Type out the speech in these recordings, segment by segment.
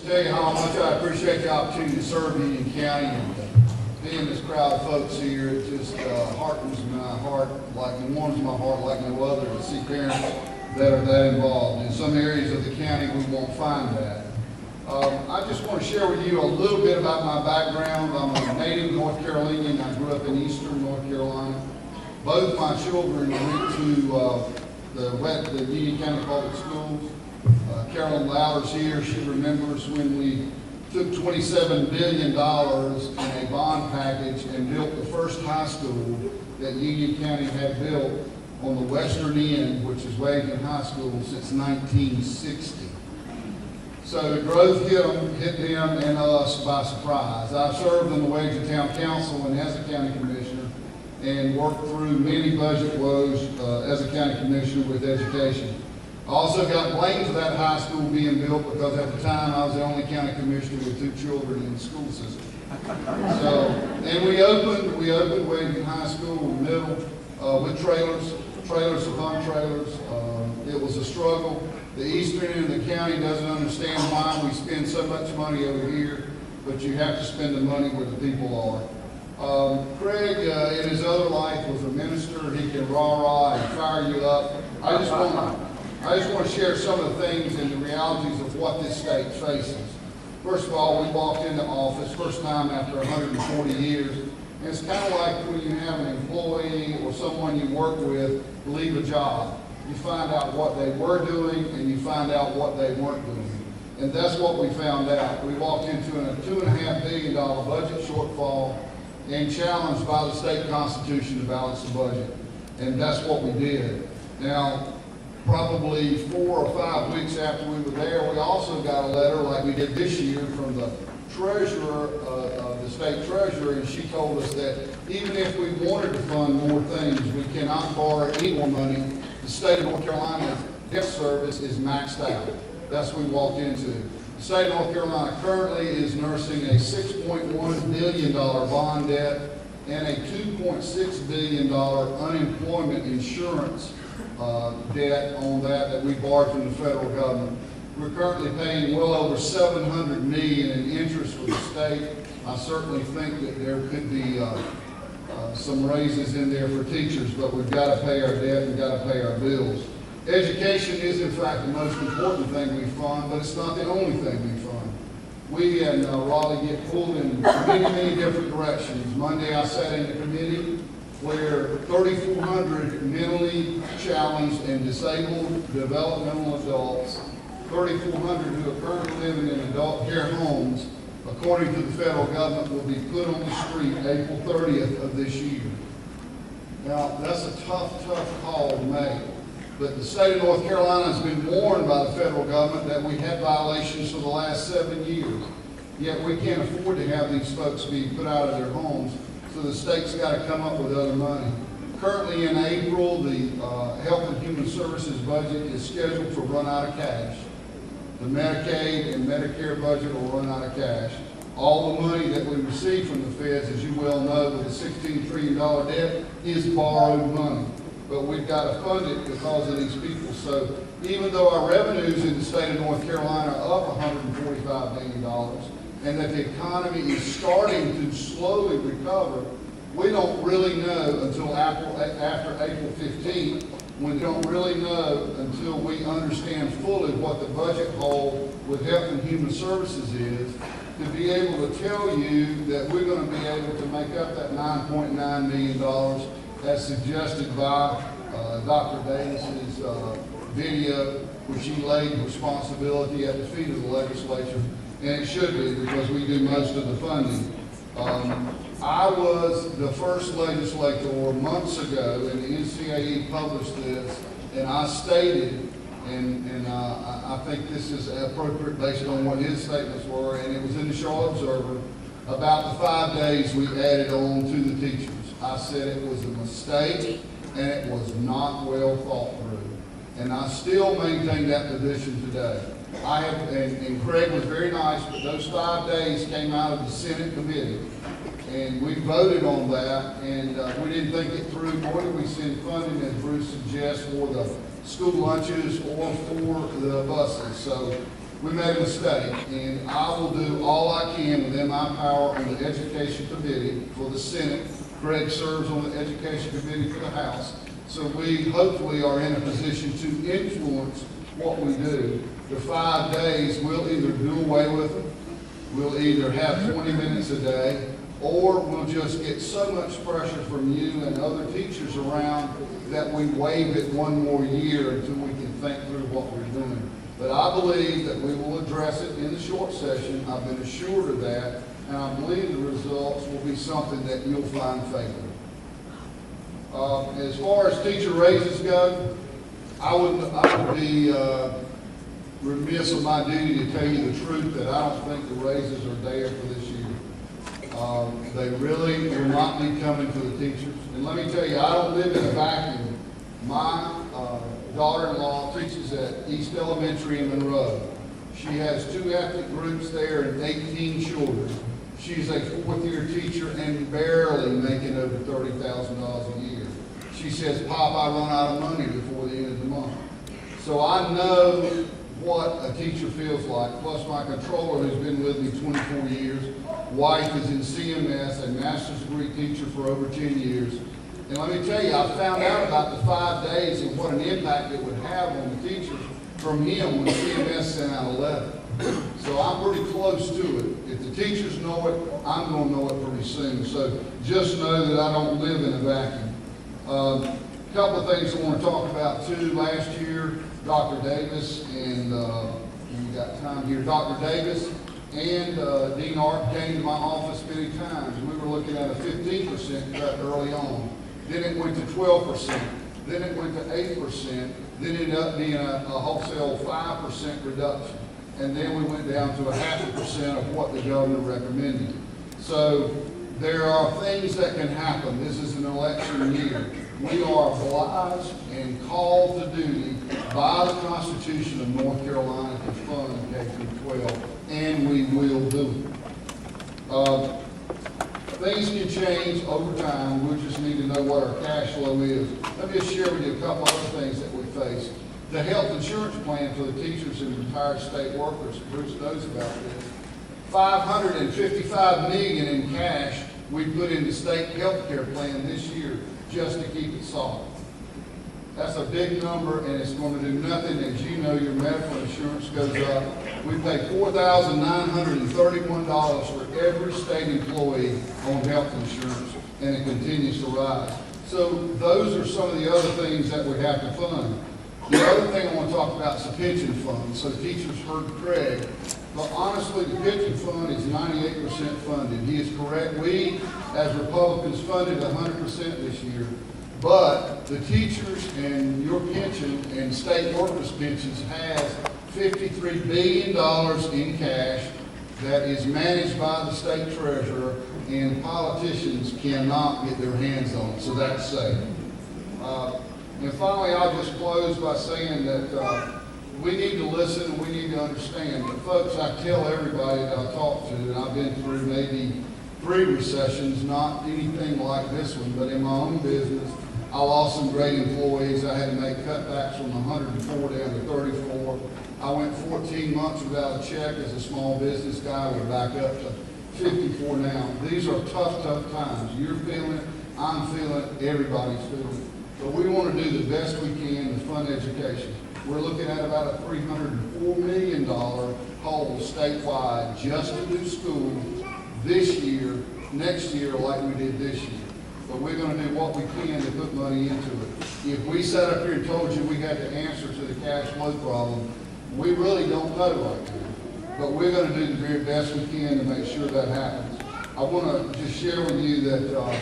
Tell you how much I appreciate the opportunity to serve Union County and being this crowd of folks here. It just heartens my heart, like it warms my heart like no other to see parents that are that involved. In some areas of the county, we won't find that. I just want to share with you a little bit about my background. I'm a native North Carolinian. I grew up in eastern North Carolina. Both my children went to the Union County Public Schools. Carolyn Lowder's here. She remembers when we took $27 billion in a bond package and built the first high school that Union County had built on the western end, which is Wavington High School, since 1960. So the growth hit them and us by surprise. I served on the Wavington Town Council and as a county commissioner and worked through many budget woes as a county commissioner with education. I also got blamed for that high school being built because at the time I was the only county commissioner with 2 children in the school system. So, and we opened Wavington High School in the middle with trailers upon trailers. It was a struggle. The eastern end of the county doesn't understand why we spend so much money over here, but you have to spend the money where the people are. Craig, in his other life, was a minister. He can rah-rah and fire you up. I just want to share some of the things and the realities of what this state faces. First of all, we walked into office, first time after 140 years, and it's kind of like when you have an employee or someone you work with leave a job. You find out what they were doing and you find out what they weren't doing. And that's what we found out. We walked into a $2.5 billion budget shortfall and challenged by the state constitution to balance the budget. And that's what we did. Now, probably 4 or 5 weeks after we were there, we also got a letter like we did this year from the treasurer, the state treasurer, and she told us that even if we wanted to fund more things, we cannot borrow any more money. The state of North Carolina's debt service is maxed out. That's what we walked into. The state of North Carolina currently is nursing a $6.1 billion bond debt and a $2.6 billion unemployment insurance debt on that we borrowed from the federal government. We're currently paying well over $700 million in interest for the state. I certainly think that there could be some raises in there for teachers, but we've got to pay our debt, we've got to pay our bills. Education is in fact the most important thing we fund, but it's not the only thing we fund. We in Raleigh get pulled in many different directions. Monday I sat in the committee where 3,400 mentally challenged and disabled developmental adults, 3,400 who are currently living in adult care homes, according to the federal government, will be put on the street April 30th of this year. Now, that's a tough call to make, but the state of North Carolina has been warned by the federal government that we had violations for the last 7 years, yet we can't afford to have these folks be put out of their homes. So the state's got to come up with other money. Currently in April, the Health and Human Services budget is scheduled to run out of cash. The Medicaid and Medicare budget will run out of cash. All the money that we receive from the feds, as you well know, with a $16 trillion debt, is borrowed money. But we've got to fund it because of these people. So even though our revenues in the state of North Carolina are up $145 billion, and that the economy is starting to slowly recover, we don't really know until after April 15th. We don't really know until we understand fully what the budget hole with Health and Human Services is, to be able to tell you that we're going to be able to make up that $9.9 million as suggested by Dr. Davis's video, which he laid responsibility at the feet of the legislature. And it should be, because we do most of the funding. I was the first legislator months ago, and the NCAE published this, and I stated, and I think this is appropriate based on what his statements were, and it was in the Charlotte Observer, about the 5 days we added on to the teachers. I said it was a mistake, and it was not well thought through. And I still maintain that position today. And Craig was very nice, but those 5 days came out of the Senate committee. And we voted on that, and we didn't think it through, nor did we send funding, as Bruce suggests, for the school lunches or for the buses. So we made a mistake, and I will do all I can within my power on the Education Committee for the Senate. Greg serves on the Education Committee for the House. So we hopefully are in a position to influence what we do. The 5 days, we'll either do away with them, we'll either have 20 minutes a day, or we'll just get so much pressure from you and other teachers around that we waive it one more year until we can think through what we're doing. But I believe that we will address it in the short session. I've been assured of that, and I believe the results will be something that you'll find favorable. As far as teacher raises go, I would be remiss of my duty to tell you the truth that I don't think the raises are there for this year. They really will not be coming to the teachers. And let me tell you, I don't live in a vacuum. My daughter-in-law teaches at East Elementary in Monroe. She has 2 ethnic groups there and 18 children. She's a 4th-year teacher and barely making over $30,000 a year. She says, "Pop, I run out of money before the end of the month." So I know what a teacher feels like, plus my controller who's been with me 24 years. Wife is in CMS, a master's degree teacher for over 10 years. And let me tell you, I found out about the 5 days and what an impact it would have on the teachers from him when CMS sent out a letter. So I'm pretty close to it. If the teachers know it, I'm going to know it pretty soon. So just know that I don't live in a vacuum. A couple of things I want to talk about too. Last year, Dr. Davis and we got time here. Dr. Davis and Dean Art came to my office many times. We were looking at a 15% cut early on. Then it went to 12%. Then it went to 8%. Then it ended up being a wholesale 5% reduction. And then we went down to 0.5% of what the governor recommended. So there are things that can happen. This is an election year. We are obliged and called to duty by the Constitution of North Carolina to fund K-12, and we will do it. Things can change over time. We just need to know what our cash flow is. Let me just share with you a couple other things that we face. The health insurance plan for the teachers and retired state workers, Bruce knows about this. $555 million in cash we put in the state health care plan this year just to keep it solid. That's a big number, and it's going to do nothing. As you know, your medical insurance goes up. We pay $4,931 for every state employee on health insurance, and it continues to rise. So those are some of the other things that we have to fund. The other thing I want to talk about is the pension fund. So teachers heard Craig. But honestly, the pension fund is 98% funded. He is correct. We, as Republicans, funded 100% this year. But the teachers and your pension and state workers' pensions has $53 billion in cash that is managed by the state treasurer, and politicians cannot get their hands on it. So that's safe. And finally, I'll just close by saying that we need to listen and we need to understand. But folks, I tell everybody that I talk to, and I've been through maybe 3 recessions, not anything like this one, but in my own business, I lost some great employees. I had to make cutbacks from 104 down to 34. I went 14 months without a check as a small business guy. We're back up to 54 now. These are tough, tough times. You're feeling it. I'm feeling it. Everybody's feeling it. But we want to do the best we can to fund education. We're looking at about a $304 million hole statewide just to do school this year, next year like we did this year. But we're going to do what we can to put money into it. If we sat up here and told you we had the answer to the cash flow problem, we really don't know right now. But we're going to do the very best we can to make sure that happens. I want to just share with you that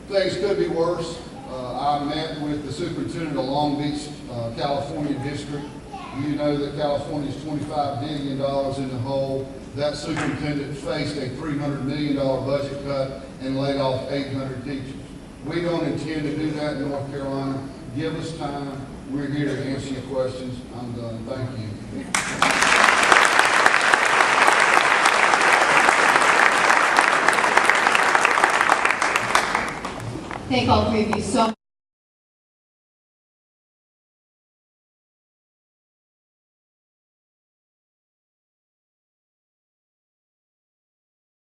things could be worse. I met with the superintendent of Long Beach, California district. You know that California is $25 billion in the hole. That superintendent faced a $300 million budget cut and laid off 800 teachers. We don't intend to do that in North Carolina. Give us time. We're here to answer your questions. I'm done. Thank you. Thank all three of you so much.